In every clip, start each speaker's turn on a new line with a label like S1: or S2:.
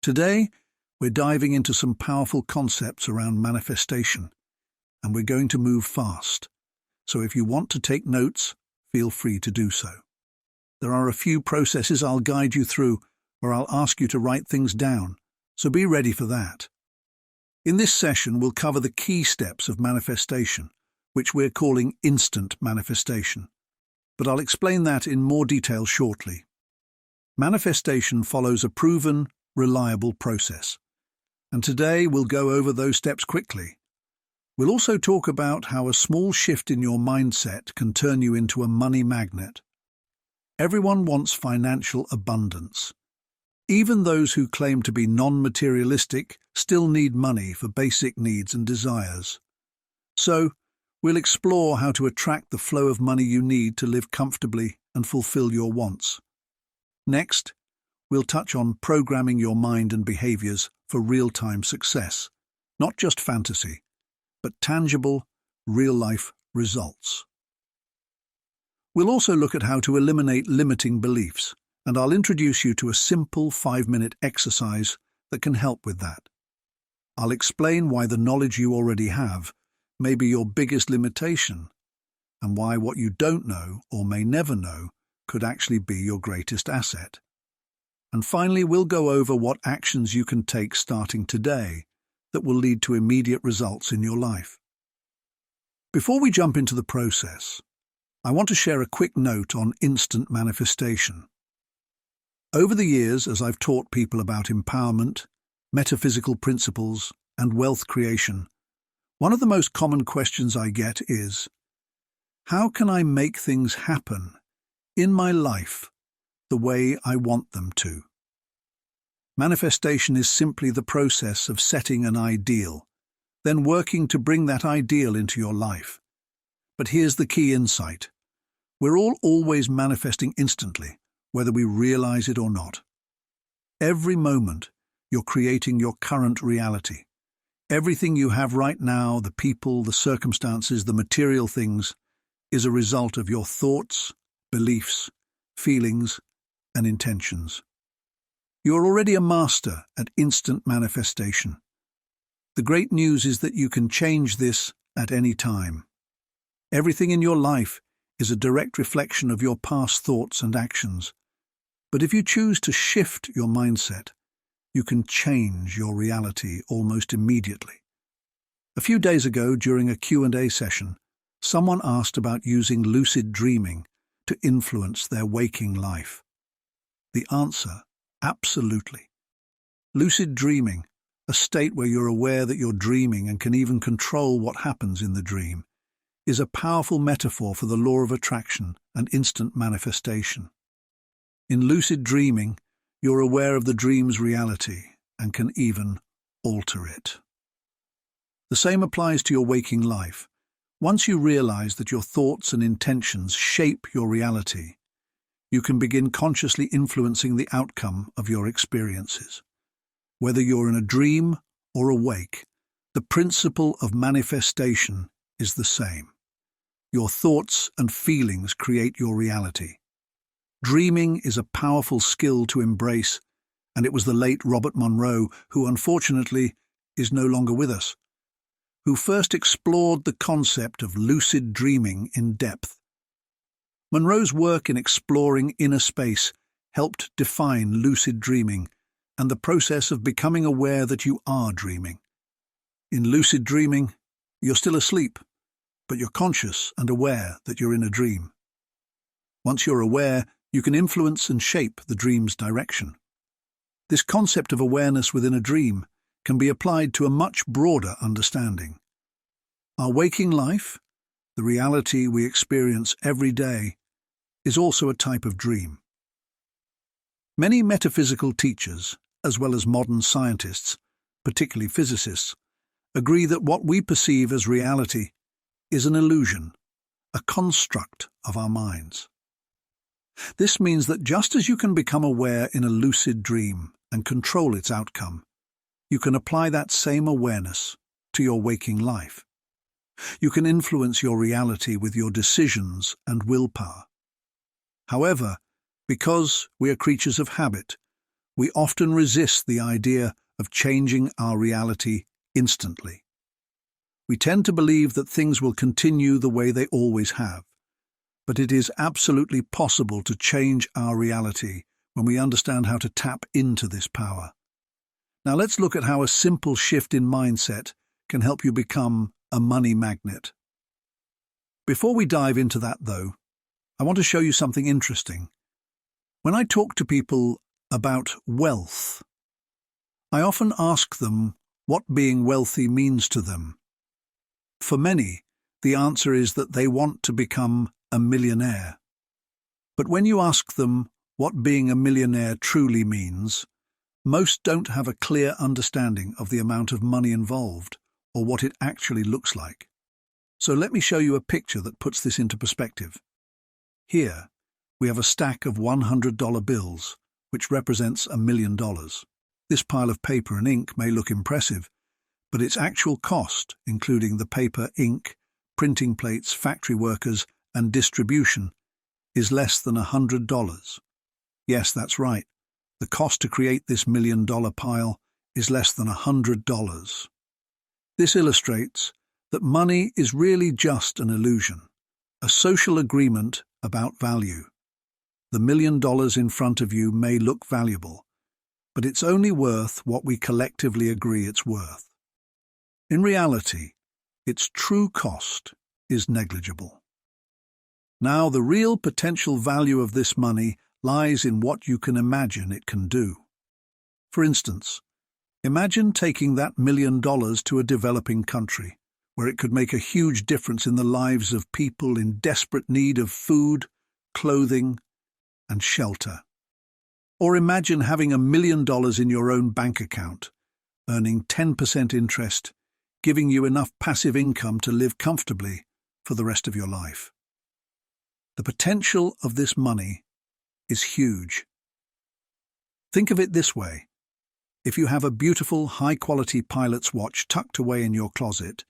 S1: Today, we're diving into some powerful concepts around manifestation, and we're going to move fast. So if you want to take notes, feel free to do so. There are a few processes I'll guide you through, or I'll ask you to write things down, so be ready for that. In this session, we'll cover the key steps of manifestation, which we're calling instant manifestation. But I'll explain that in more detail shortly. Manifestation follows a proven, reliable process. And today we'll go over those steps quickly. We'll also talk about how a small shift in your mindset can turn you into a money magnet. Everyone wants financial abundance. Even those who claim to be non-materialistic still need money for basic needs and desires. So, we'll explore how to attract the flow of money you need to live comfortably and fulfill your wants. Next, we'll touch on programming your mind and behaviors for real-time success, not just fantasy, but tangible, real-life results. We'll also look at how to eliminate limiting beliefs, and I'll introduce you to a simple 5-minute exercise that can help with that. I'll explain why the knowledge you already have may be your biggest limitation, and why what you don't know or may never know could actually be your greatest asset. And finally, we'll go over what actions you can take starting today that will lead to immediate results in your life. Before we jump into the process, I want to share a quick note on instant manifestation. Over the years, as I've taught people about empowerment, metaphysical principles, and wealth creation, one of the most common questions I get is, how can I make things happen in my life the way I want them to? Manifestation is simply the process of setting an ideal, then working to bring that ideal into your life. But here's the key insight. We're all always manifesting instantly, whether we realize it or not. Every moment, you're creating your current reality. Everything you have right now, the people, the circumstances, the material things, is a result of your thoughts, beliefs, feelings, and intentions. You're already a master at instant manifestation. The great news is that you can change this at any time. Everything in your life is a direct reflection of your past thoughts and actions. But if you choose to shift your mindset, you can change your reality almost immediately. A few days ago, during a Q&A session, someone asked about using lucid dreaming to influence their waking life. The answer: absolutely. Lucid dreaming, a state where you're aware that you're dreaming and can even control what happens in the dream, is a powerful metaphor for the law of attraction and instant manifestation. In lucid dreaming, you're aware of the dream's reality and can even alter it. The same applies to your waking life. Once you realize that your thoughts and intentions shape your reality, you can begin consciously influencing the outcome of your experiences. Whether you're in a dream or awake, the principle of manifestation is the same. Your thoughts and feelings create your reality. Dreaming is a powerful skill to embrace, and it was the late Robert Monroe, who unfortunately is no longer with us, who first explored the concept of lucid dreaming in depth. Monroe's work in exploring inner space helped define lucid dreaming and the process of becoming aware that you are dreaming. In lucid dreaming, you're still asleep, but you're conscious and aware that you're in a dream. Once you're aware, you can influence and shape the dream's direction. This concept of awareness within a dream can be applied to a much broader understanding. Our waking life, the reality we experience every day, is also a type of dream. Many metaphysical teachers, as well as modern scientists, particularly physicists, agree that what we perceive as reality is an illusion, a construct of our minds. This means that just as you can become aware in a lucid dream and control its outcome, you can apply that same awareness to your waking life. You can influence your reality with your decisions and willpower. However, because we are creatures of habit, we often resist the idea of changing our reality instantly. We tend to believe that things will continue the way they always have, but it is absolutely possible to change our reality when we understand how to tap into this power. Now let's look at how a simple shift in mindset can help you become a money magnet. Before we dive into that, though, I want to show you something interesting. When I talk to people about wealth, I often ask them what being wealthy means to them. For many, the answer is that they want to become a millionaire. But when you ask them what being a millionaire truly means, most don't have a clear understanding of the amount of money involved or what it actually looks like. So let me show you a picture that puts this into perspective. Here, we have a stack of $100 bills, which represents $1 million. This pile of paper and ink may look impressive, but its actual cost, including the paper, ink, printing plates, factory workers, and distribution, is less than $100. Yes, that's right. The cost to create this $1 million pile is less than $100. This illustrates that money is really just an illusion, a social agreement about value. The $1 million in front of you may look valuable, but it's only worth what we collectively agree it's worth. In reality, its true cost is negligible. Now, the real potential value of this money lies in what you can imagine it can do. For instance, imagine taking that $1 million to a developing country, where it could make a huge difference in the lives of people in desperate need of food, clothing, and shelter. Or imagine having $1 million in your own bank account, earning 10% interest, giving you enough passive income to live comfortably for the rest of your life. The potential of this money is huge. Think of it this way. If you have a beautiful, high-quality pilot's watch tucked away in your closet,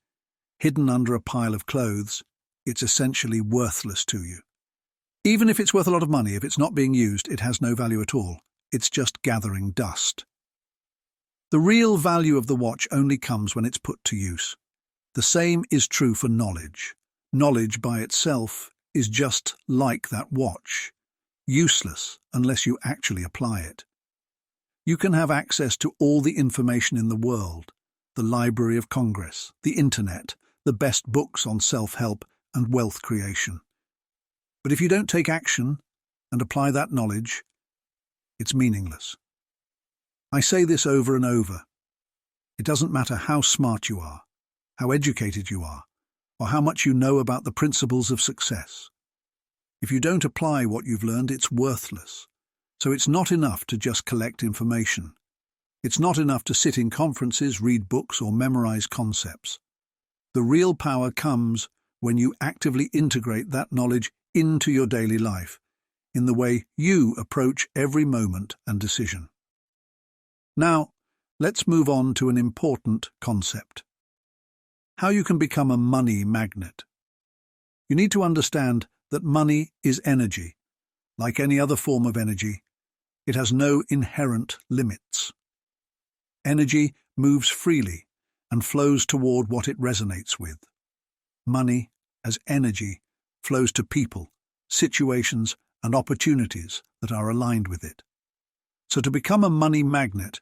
S1: hidden under a pile of clothes, it's essentially worthless to you. Even if it's worth a lot of money, if it's not being used, it has no value at all. It's just gathering dust. The real value of the watch only comes when it's put to use. The same is true for knowledge. Knowledge by itself is just like that watch, useless unless you actually apply it. You can have access to all the information in the world, the Library of Congress, the Internet, the best books on self-help and wealth creation. But if you don't take action and apply that knowledge, it's meaningless. I say this over and over. It doesn't matter how smart you are, how educated you are, or how much you know about the principles of success. If you don't apply what you've learned, it's worthless. So it's not enough to just collect information. It's not enough to sit in conferences, read books, or memorize concepts. The real power comes when you actively integrate that knowledge into your daily life, in the way you approach every moment and decision. Now, let's move on to an important concept. How you can become a money magnet. You need to understand that money is energy. Like any other form of energy, it has no inherent limits. Energy moves freely and flows toward what it resonates with. Money, as energy, flows to people, situations, and opportunities that are aligned with it. So to become a money magnet,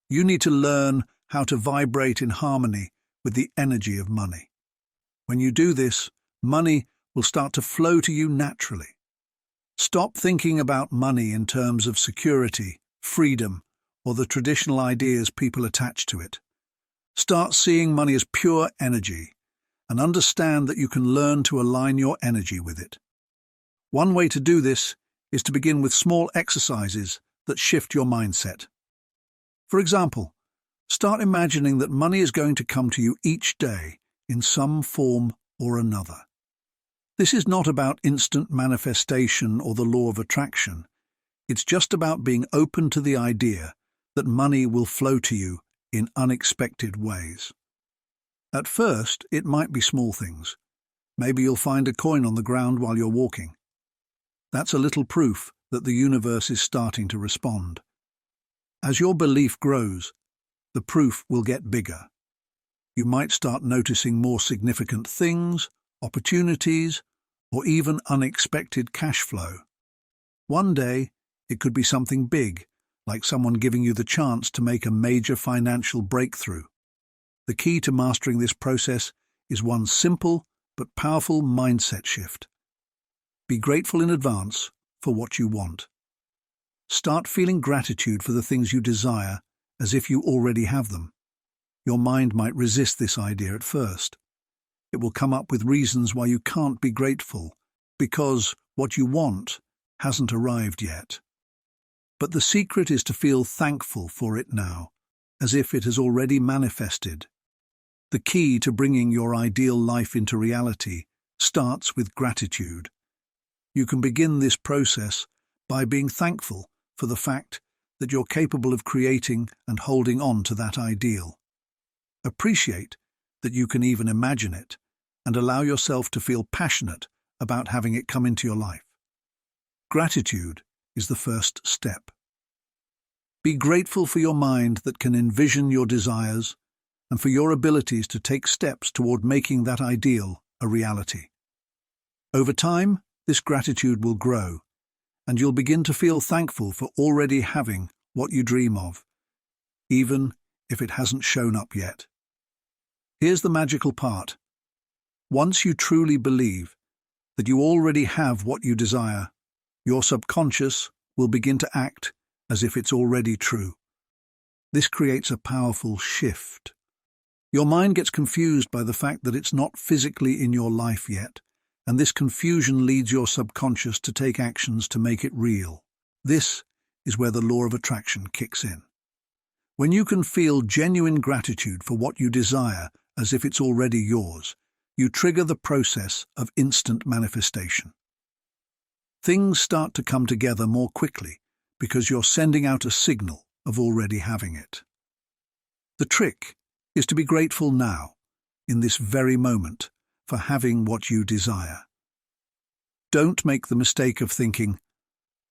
S1: you need to learn how to vibrate in harmony with the energy of money. When you do this, money will start to flow to you naturally. Stop thinking about money in terms of security, freedom, or the traditional ideas people attach to it. Start seeing money as pure energy and understand that you can learn to align your energy with it. One way to do this is to begin with small exercises that shift your mindset. For example, start imagining that money is going to come to you each day in some form or another. This is not about instant manifestation or the law of attraction. It's just about being open to the idea that money will flow to you in unexpected ways. At first, it might be small things. Maybe you'll find a coin on the ground while you're walking. That's a little proof that the universe is starting to respond. As your belief grows, the proof will get bigger. You might start noticing more significant things, opportunities, or even unexpected cash flow. One day, it could be something big, like someone giving you the chance to make a major financial breakthrough. The key to mastering this process is one simple but powerful mindset shift. Be grateful in advance for what you want. Start feeling gratitude for the things you desire as if you already have them. Your mind might resist this idea at first. It will come up with reasons why you can't be grateful, because what you want hasn't arrived yet. But the secret is to feel thankful for it now, as if it has already manifested. The key to bringing your ideal life into reality starts with gratitude. You can begin this process by being thankful for the fact that you're capable of creating and holding on to that ideal. Appreciate that you can even imagine it, and allow yourself to feel passionate about having it come into your life. Gratitude is the first step. Be grateful for your mind that can envision your desires and for your abilities to take steps toward making that ideal a reality. Over time, this gratitude will grow, and you'll begin to feel thankful for already having what you dream of, even if it hasn't shown up yet. Here's the magical part. Once you truly believe that you already have what you desire, your subconscious will begin to act as if it's already true. This creates a powerful shift. Your mind gets confused by the fact that it's not physically in your life yet, and this confusion leads your subconscious to take actions to make it real. This is where the law of attraction kicks in. When you can feel genuine gratitude for what you desire as if it's already yours, you trigger the process of instant manifestation. Things start to come together more quickly because you're sending out a signal of already having it. The trick is to be grateful now, in this very moment, for having what you desire. Don't make the mistake of thinking,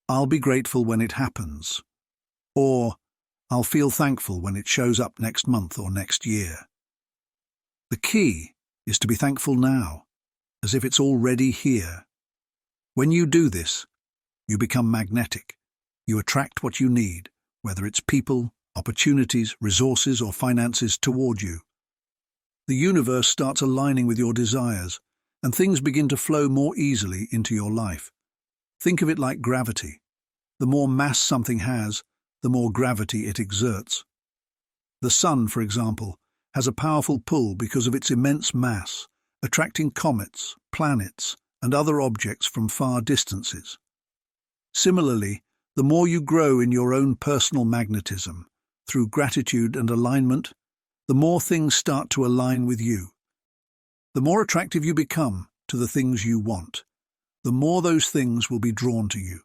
S1: "I'll be grateful when it happens," or "I'll feel thankful when it shows up next month or next year." The key is to be thankful now, as if it's already here. When you do this, you become magnetic. You attract what you need, whether it's people, opportunities, resources, or finances toward you. The universe starts aligning with your desires, and things begin to flow more easily into your life. Think of it like gravity. The more mass something has, the more gravity it exerts. The sun, for example, has a powerful pull because of its immense mass, attracting comets, planets, and other objects from far distances. Similarly, the more you grow in your own personal magnetism, through gratitude and alignment, the more things start to align with you. The more attractive you become to the things you want, the more those things will be drawn to you.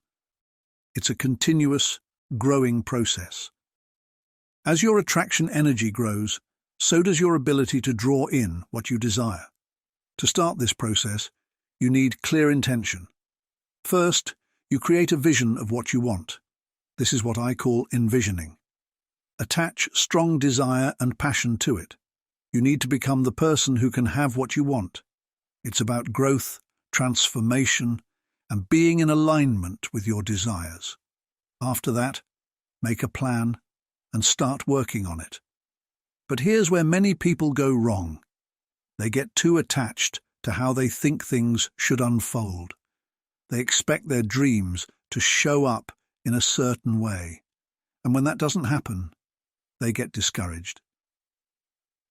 S1: It's a continuous, growing process. As your attraction energy grows, so does your ability to draw in what you desire. To start this process, you need clear intention. First, you create a vision of what you want. This is what I call envisioning. Attach strong desire and passion to it. You need to become the person who can have what you want. It's about growth, transformation, and being in alignment with your desires. After that, make a plan and start working on it. But here's where many people go wrong. They get too attached to how they think things should unfold. They expect their dreams to show up in a certain way, and when that doesn't happen, they get discouraged.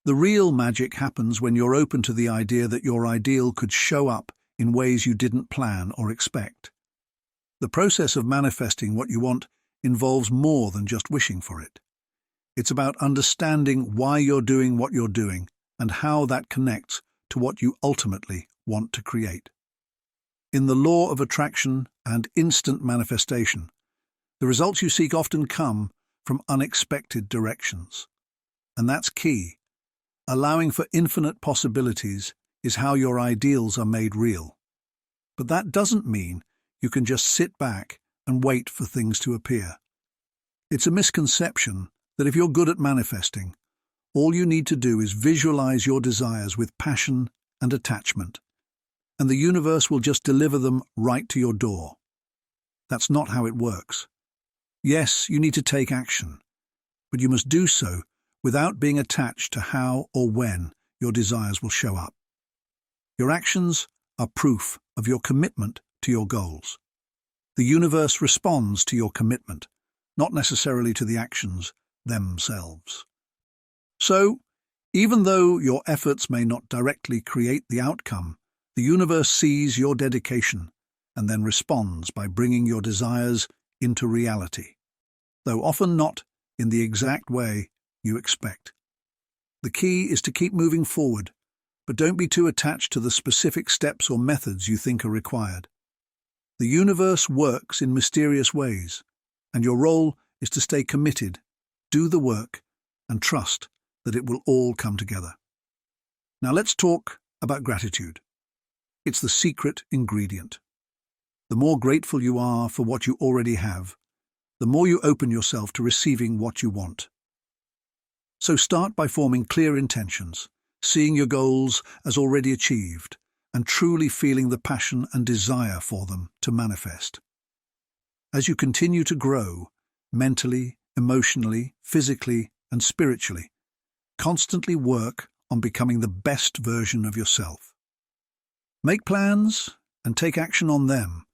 S1: The real magic happens when you're open to the idea that your ideal could show up in ways you didn't plan or expect. The process of manifesting what you want involves more than just wishing for it. It's about understanding why you're doing what you're doing and how that connects to what you ultimately want to create. In the law of attraction and instant manifestation, the results you seek often come from unexpected directions. And that's key. Allowing for infinite possibilities is how your ideals are made real. But that doesn't mean you can just sit back and wait for things to appear. It's a misconception that if you're good at manifesting, all you need to do is visualize your desires with passion and attachment, and the universe will just deliver them right to your door. That's not how it works. Yes, you need to take action, but you must do so without being attached to how or when your desires will show up. Your actions are proof of your commitment to your goals. The universe responds to your commitment, not necessarily to the actions themselves. So, even though your efforts may not directly create the outcome, the universe sees your dedication and then responds by bringing your desires into reality, though often not in the exact way you expect. The key is to keep moving forward, but don't be too attached to the specific steps or methods you think are required. The universe works in mysterious ways, and your role is to stay committed, do the work, and trust that it will all come together. Now let's talk about gratitude. It's the secret ingredient. The more grateful you are for what you already have, the more you open yourself to receiving what you want. So start by forming clear intentions, seeing your goals as already achieved, and truly feeling the passion and desire for them to manifest. As you continue to grow, mentally, emotionally, physically, and spiritually, constantly work on becoming the best version of yourself. Make plans and take action on them,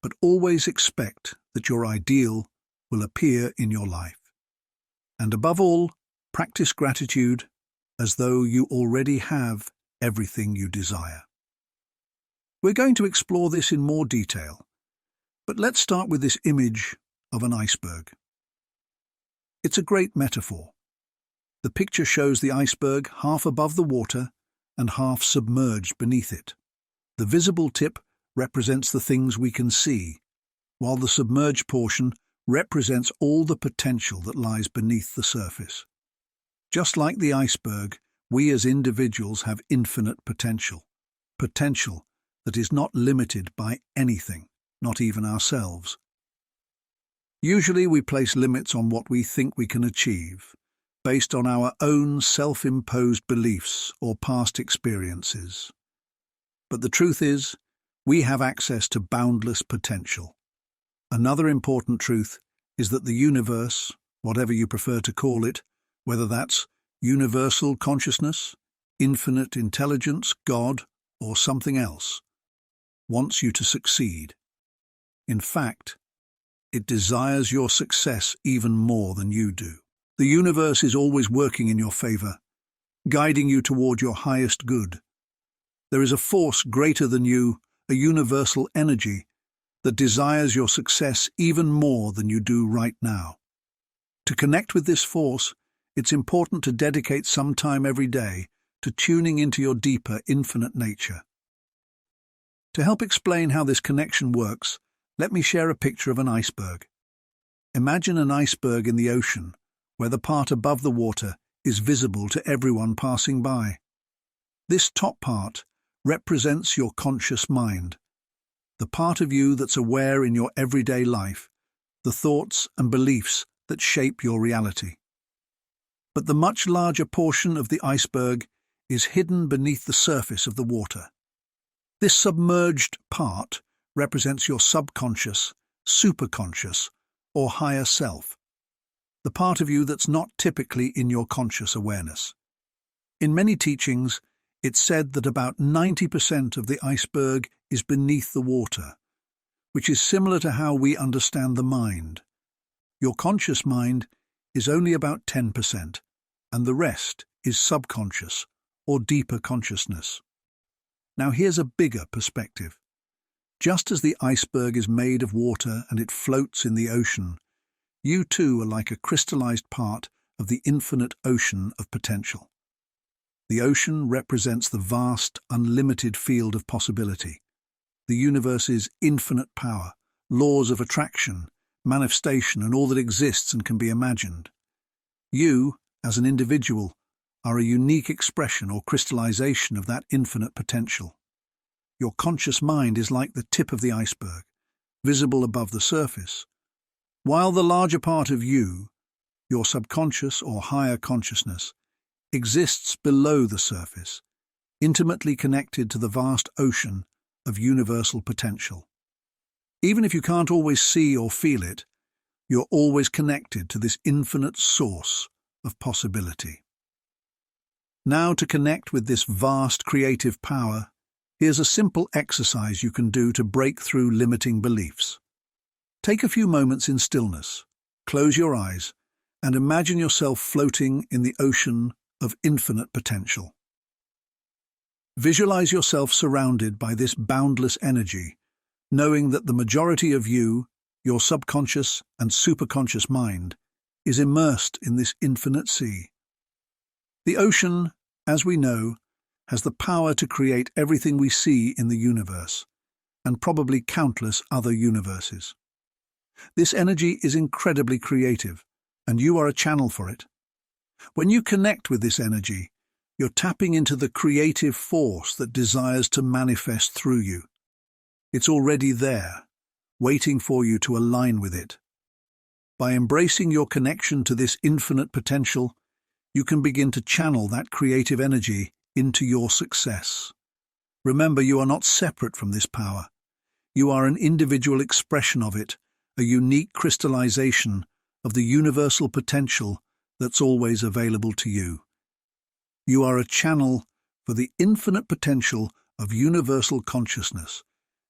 S1: but always expect that your ideal will appear in your life. And above all, practice gratitude as though you already have everything you desire. We're going to explore this in more detail, but let's start with this image of an iceberg. It's a great metaphor. The picture shows the iceberg half above the water and half submerged beneath it. The visible tip represents the things we can see, while the submerged portion represents all the potential that lies beneath the surface. Just like the iceberg, we as individuals have infinite potential that is not limited by anything, not even ourselves. Usually we place limits on what we think we can achieve, based on our own self-imposed beliefs or past experiences. But the truth is, we have access to boundless potential. Another important truth is that the universe, whatever you prefer to call it, whether that's universal consciousness, infinite intelligence, God, or something else, wants you to succeed. In fact, it desires your success even more than you do. The universe is always working in your favor, guiding you toward your highest good. There is a force greater than you, a universal energy, that desires your success even more than you do right now. To connect with this force, it's important to dedicate some time every day to tuning into your deeper, infinite nature. To help explain how this connection works, let me share a picture of an iceberg. Imagine an iceberg in the ocean, where the part above the water is visible to everyone passing by. This top part represents your conscious mind, the part of you that's aware in your everyday life, the thoughts and beliefs that shape your reality. But the much larger portion of the iceberg is hidden beneath the surface of the water. This submerged part represents your subconscious, superconscious, or higher self, the part of you that's not typically in your conscious awareness. In many teachings, it's said that about 90% of the iceberg is beneath the water, which is similar to how we understand the mind. Your conscious mind is only about 10%, and the rest is subconscious or deeper consciousness. Now here's a bigger perspective. Just as the iceberg is made of water and it floats in the ocean, you too are like a crystallized part of the infinite ocean of potential. The ocean represents the vast, unlimited field of possibility, the universe's infinite power, laws of attraction, manifestation, and all that exists and can be imagined. You, as an individual, are a unique expression or crystallization of that infinite potential. Your conscious mind is like the tip of the iceberg, visible above the surface, While the larger part of you, your subconscious or higher consciousness, exists below the surface, intimately connected to the vast ocean of universal potential. Even if you can't always see or feel it, you're always connected to this infinite source of possibility. Now, to connect with this vast creative power, here's a simple exercise you can do to break through limiting beliefs. Take a few moments in stillness, close your eyes, and imagine yourself floating in the ocean of infinite potential. Visualize yourself surrounded by this boundless energy, knowing that the majority of you, your subconscious and superconscious mind, is immersed in this infinite sea. The ocean, as we know, has the power to create everything we see in the universe, and probably countless other universes. This energy is incredibly creative, and you are a channel for it. When you connect with this energy, you're tapping into the creative force that desires to manifest through you. It's already there, waiting for you to align with it. By embracing your connection to this infinite potential, you can begin to channel that creative energy into your success. Remember, you are not separate from this power. You are an individual expression of it, a unique crystallization of the universal potential that's always available to you. You are a channel for the infinite potential of universal consciousness,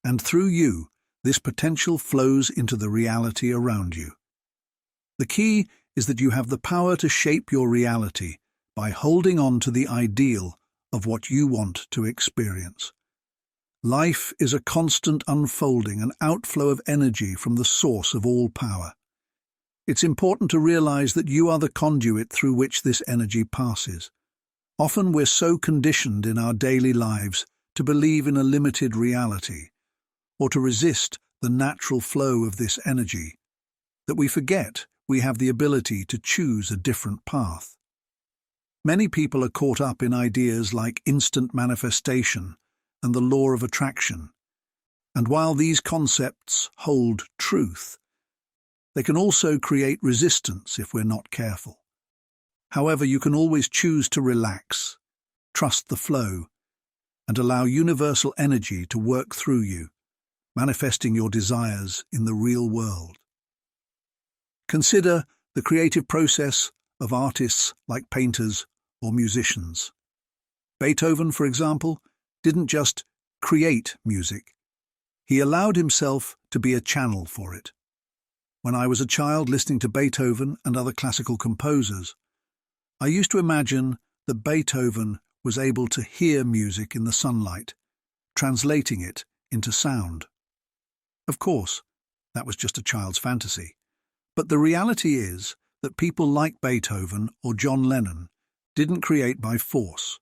S1: and through you, this potential flows into the reality around you. The key is that you have the power to shape your reality by holding on to the ideal of what you want to experience. Life is a constant unfolding and outflow of energy from the source of all power. It's important to realize that you are the conduit through which this energy passes. Often we're so conditioned in our daily lives to believe in a limited reality, or to resist the natural flow of this energy, that we forget we have the ability to choose a different path. Many people are caught up in ideas like instant manifestation and the law of attraction, and while these concepts hold truth, they can also create resistance if we're not careful. However, you can always choose to relax, trust the flow, and allow universal energy to work through you, manifesting your desires in the real world. Consider the creative process of artists like painters or musicians. Beethoven, for example, didn't just create music. He allowed himself to be a channel for it. When I was a child listening to Beethoven and other classical composers, I used to imagine that Beethoven was able to hear music in the sunlight, translating it into sound. Of course, that was just a child's fantasy. But the reality is that people like Beethoven or John Lennon didn't create by force.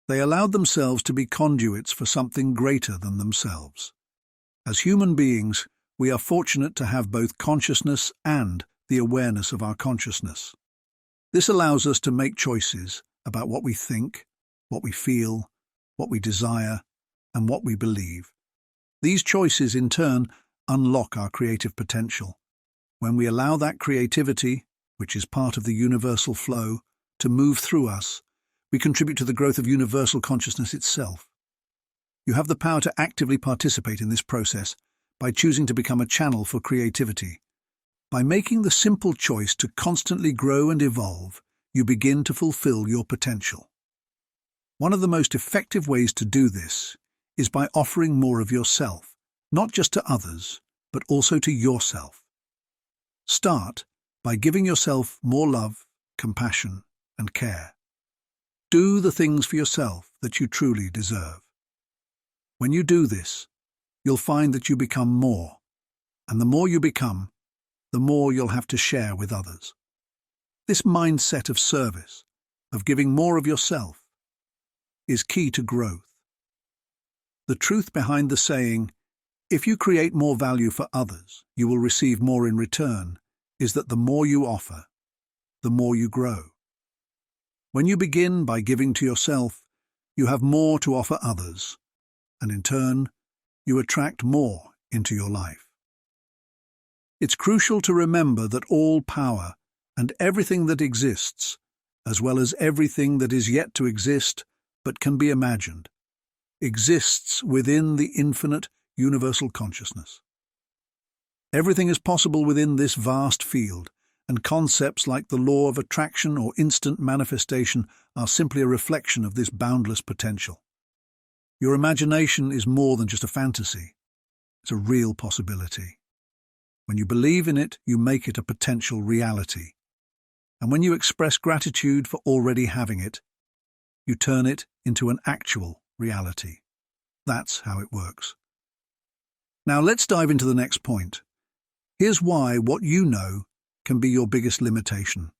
S1: They allowed themselves to be conduits for something greater than themselves. As human beings, we are fortunate to have both consciousness and the awareness of our consciousness. This allows us to make choices about what we think, what we feel, what we desire, and what we believe. These choices, in turn, unlock our creative potential. When we allow that creativity, which is part of the universal flow, to move through us, we contribute to the growth of universal consciousness itself. You have the power to actively participate in this process by choosing to become a channel for creativity. By making the simple choice to constantly grow and evolve, you begin to fulfill your potential. One of the most effective ways to do this is by offering more of yourself, not just to others, but also to yourself. Start by giving yourself more love, compassion, and care. Do the things for yourself that you truly deserve. When you do this, you'll find that you become more, and the more you become, the more you'll have to share with others. This mindset of service, of giving more of yourself, is key to growth. The truth behind the saying, "If you create more value for others, you will receive more in return," is that the more you offer, the more you grow. When you begin by giving to yourself, you have more to offer others, and in turn, you attract more into your life. It's crucial to remember that all power and everything that exists, as well as everything that is yet to exist but can be imagined, exists within the infinite universal consciousness. Everything is possible within this vast field, and concepts like the law of attraction or instant manifestation are simply a reflection of this boundless potential. Your imagination is more than just a fantasy. It's a real possibility. When you believe in it, you make it a potential reality. And when you express gratitude for already having it, you turn it into an actual reality. That's how it works. Now let's dive into the next point. Here's why what you know can be your biggest limitation.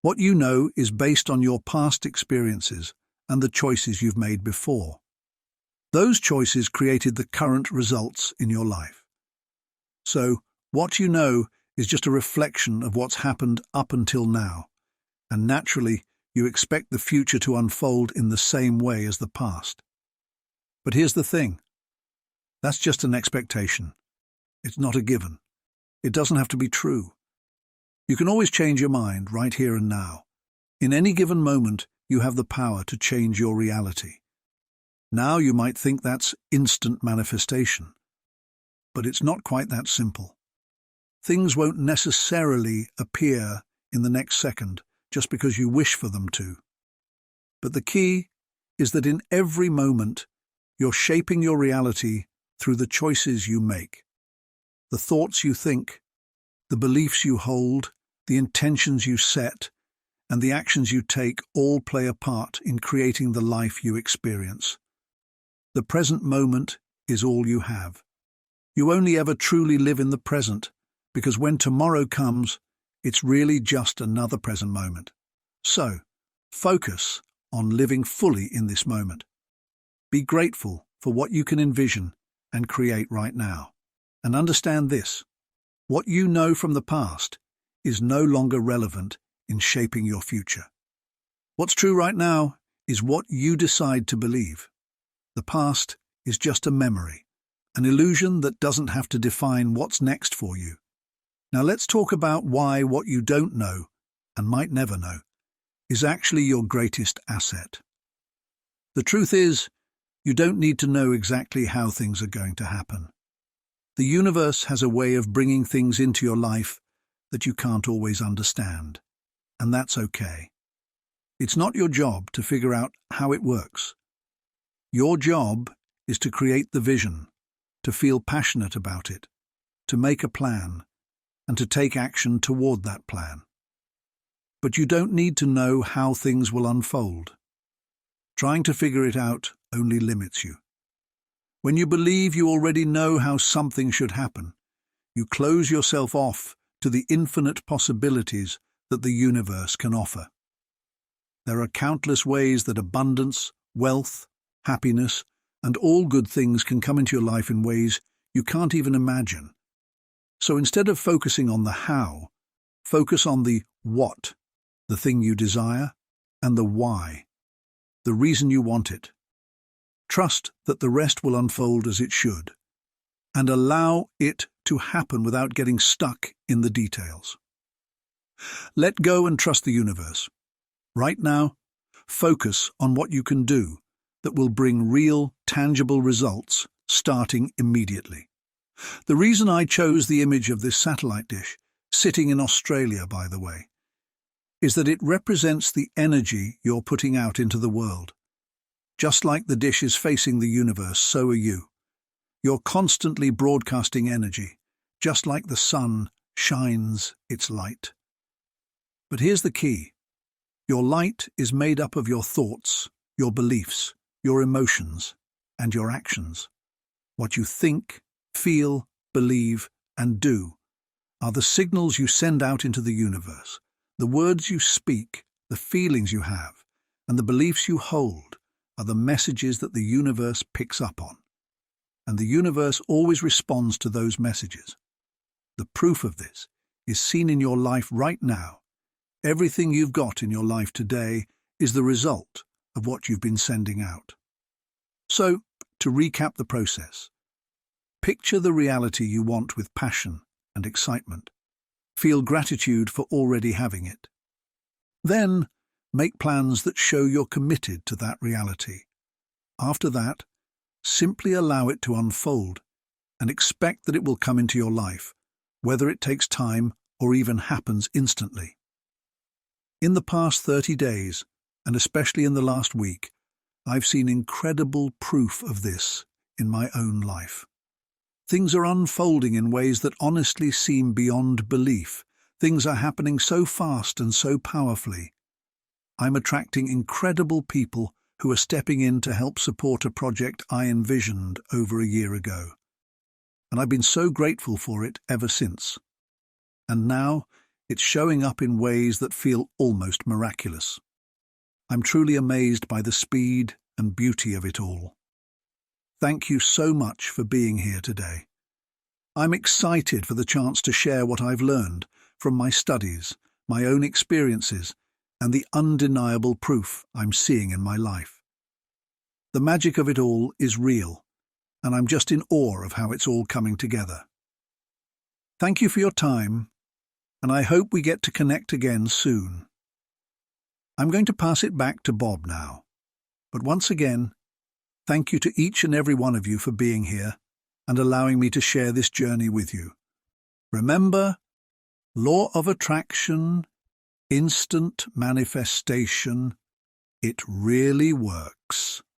S1: What you know is based on your past experiences and the choices you've made before. Those choices created the current results in your life. So, what you know is just a reflection of what's happened up until now, and naturally, you expect the future to unfold in the same way as the past. But here's the thing. That's just an expectation. It's not a given. It doesn't have to be true. You can always change your mind right here and now. In any given moment, you have the power to change your reality. Now you might think that's instant manifestation, but it's not quite that simple. Things won't necessarily appear in the next second just because you wish for them to. But the key is that in every moment, you're shaping your reality through the choices you make. The thoughts you think, the beliefs you hold, the intentions you set, and the actions you take all play a part in creating the life you experience. The present moment is all you have. You only ever truly live in the present, because when tomorrow comes, it's really just another present moment. So, focus on living fully in this moment. Be grateful for what you can envision and create right now. And understand this: what you know from the past is no longer relevant in shaping your future. What's true right now is what you decide to believe. The past is just a memory, an illusion that doesn't have to define what's next for you. Now let's talk about why what you don't know, and might never know, is actually your greatest asset. The truth is, you don't need to know exactly how things are going to happen. The universe has a way of bringing things into your life that you can't always understand, and that's okay. It's not your job to figure out how it works. Your job is to create the vision, to feel passionate about it, to make a plan, and to take action toward that plan. But you don't need to know how things will unfold. Trying to figure it out only limits you. When you believe you already know how something should happen, you close yourself off to the infinite possibilities that the universe can offer. There are countless ways that abundance, wealth, happiness, and all good things can come into your life in ways you can't even imagine. So instead of focusing on the how, focus on the what, the thing you desire, and the why, the reason you want it. Trust that the rest will unfold as it should, and allow it to happen without getting stuck in the details. Let go and trust the universe. Right now, focus on what you can do that will bring real, tangible results starting immediately. The reason I chose the image of this satellite dish, sitting in Australia, by the way, is that it represents the energy you're putting out into the world. Just like the dish is facing the universe, so are you. You're constantly broadcasting energy, just like the sun shines its light. But here's the key. Your light is made up of your thoughts, your beliefs, your emotions, and your actions. What you think, feel, believe, and do are the signals you send out into the universe. The words you speak, the feelings you have, and the beliefs you hold are the messages that the universe picks up on. And the universe always responds to those messages. The proof of this is seen in your life right now. Everything you've got in your life today is the result of what you've been sending out. So, to recap the process, picture the reality you want with passion and excitement. Feel gratitude for already having it. Then, make plans that show you're committed to that reality. After that, simply allow it to unfold and expect that it will come into your life, whether it takes time or even happens instantly. In the past 30 days, and especially in the last week, I've seen incredible proof of this in my own life. Things are unfolding in ways that honestly seem beyond belief. Things are happening so fast and so powerfully. I'm attracting incredible people who are stepping in to help support a project I envisioned over a year ago. And I've been so grateful for it ever since. And now, it's showing up in ways that feel almost miraculous. I'm truly amazed by the speed and beauty of it all. Thank you so much for being here today. I'm excited for the chance to share what I've learned from my studies, my own experiences, and the undeniable proof I'm seeing in my life. The magic of it all is real, and I'm just in awe of how it's all coming together. Thank you for your time, and I hope we get to connect again soon. I'm going to pass it back to Bob now, but once again, thank you to each and every one of you for being here and allowing me to share this journey with you. Remember, law of attraction, instant manifestation, it really works.